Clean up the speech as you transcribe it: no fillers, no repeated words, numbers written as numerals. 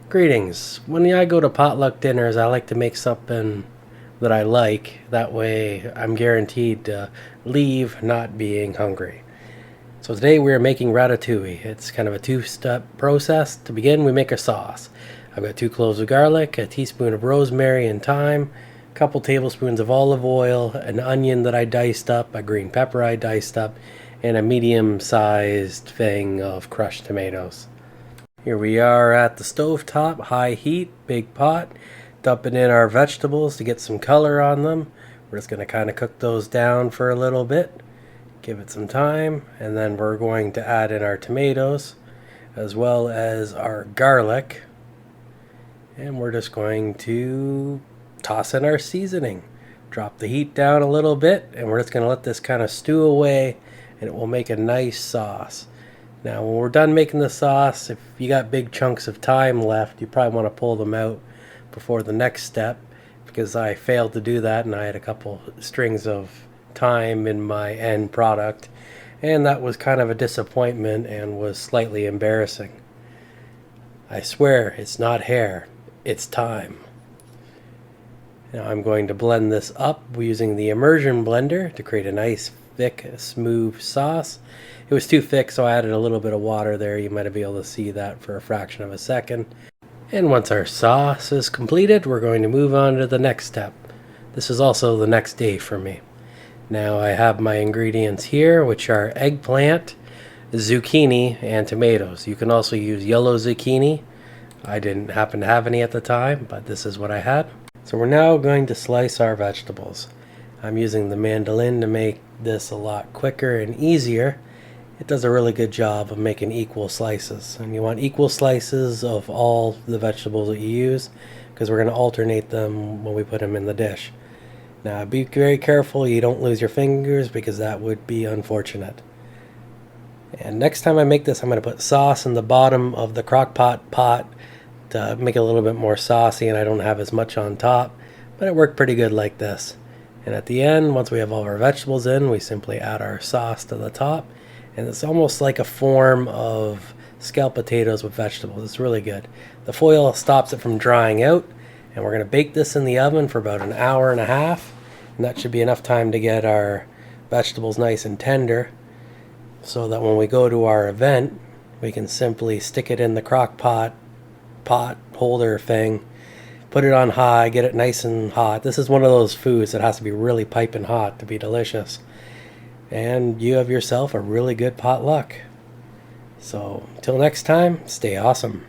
Greetings. When I go to potluck dinners, I like to make something that I like. That way, I'm guaranteed to leave not being hungry. So today we're making ratatouille. It's kind of a two-step process. To begin, we make a sauce. I've got 2 cloves of garlic, a teaspoon of rosemary and thyme, a couple tablespoons of olive oil, an onion that I diced up, a green pepper I diced up, and a medium-sized thing of crushed tomatoes. Here we are at the stove top, high heat, big pot, dumping in our vegetables to get some color on them. We're just going to kind of cook those down for a little bit, give it some time, and then we're going to add in our tomatoes as well as our garlic. And we're just going to toss in our seasoning. Drop the heat down a little bit, and we're just going to let this kind of stew away, and it will make a nice sauce. Now, when we're done making the sauce, if you got big chunks of thyme left, you probably want to pull them out before the next step, because I failed to do that and I had a couple strings of thyme in my end product, and that was kind of a disappointment and was slightly embarrassing. I swear, it's not hair, it's thyme. Now I'm going to blend this up using the immersion blender to create a nice thick, smooth sauce. It was too thick, so I added a little bit of water there. You might be able to see that for a fraction of a second. And once our sauce is completed, we're going to move on to the next step. This is also the next day for me. Now I have my ingredients here, which are eggplant, zucchini, and tomatoes. You can also use yellow zucchini. I didn't happen to have any at the time, but this is what I had. So we're now going to slice our vegetables. I'm using the mandolin to make this a lot quicker and easier. It does a really good job of making equal slices, and you want equal slices of all the vegetables that you use, because we're going to alternate them when we put them in the dish. Now be very careful you don't lose your fingers, because that would be unfortunate. And next time I make this, I'm going to put sauce in the bottom of the crock pot to make it a little bit more saucy, and I don't have as much on top, but it worked pretty good like this. And at the end, once we have all of our vegetables in, we simply add our sauce to the top. And it's almost like a form of scalloped potatoes with vegetables. It's really good. The foil stops it from drying out, and we're going to bake this in the oven for about an hour and a half, and that should be enough time to get our vegetables nice and tender, so that when we go to our event, we can simply stick it in the crock pot holder thing, put it on high, get it nice and hot. This is one of those foods that has to be really piping hot to be delicious. And you have yourself a really good potluck. So, until next time, stay awesome.